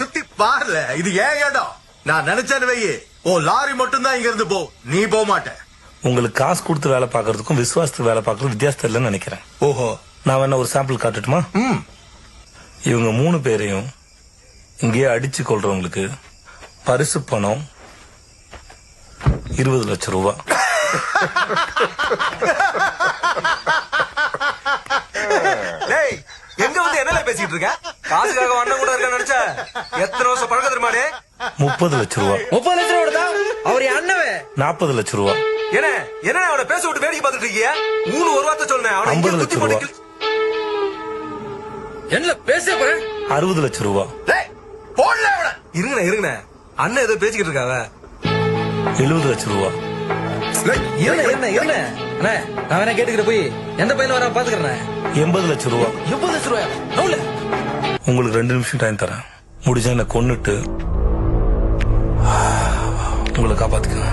சுத்தி பாருல, இது ஏன் இடம். நான் நினைச்சேன்னு வையே, ஓ லாரி மட்டும் தான் இங்க இருந்து போ, நீ போக மாட்ட. உங்களுக்கு காசு கொடுத்து வேலை பாக்குறதுக்கும் விசுவாசத்துக்கு வேலை பாக்குறதுக்கும் வித்தியாசம் இல்லைன்னு நினைக்கிறேன். ஓஹோ, நான் வேணா ஒரு சாம்பிள் காட்டுட்டுமா? இவங்க 3 பேரையும் இங்கேயே அடிச்சு கொள்றவங்களுக்கு பரிசு பணம் 20 லட்சம் ரூபாய். எங்க வந்து என்ன பேசிட்டு இருக்க? காசுக்காக அண்ணன் கூட இருக்க நினைச்ச எத்தனை வருஷம் பழக்க தெரியுமாடே? 30 லட்சம் ரூபாய். 30 லட்சம் ரூபா அவர் அண்ணவே 40 லட்சம் ரூபாய். என்ன அவனை பேச விட்டு வேடிக்கை பார்த்துட்டு இருக்கியா? ஒரு வார்த்தை சொன்னேன். 50 லட்சம் ரூபாய். என்ன பேச போற? 60 லட்சம் ரூபாய். இருங்கண்ணே அண்ணன் ஏதோ பேசிக்கிட்டு இருக்காவ. 70 லட்சம் ரூபாய். என்ன நான் வேணா கேட்டுக்கிட்டு போய் எந்த பையன் வர பாத்துக்கிறேன். 80 லட்சம் ரூபாய். 80 லட்சம் ரூபாய். உங்களுக்கு 2 நிமிஷம் டைம் தரேன். முடிஞ்சா என்ன கொன்னுட்டு உங்களை காப்பாத்துக்கங்க.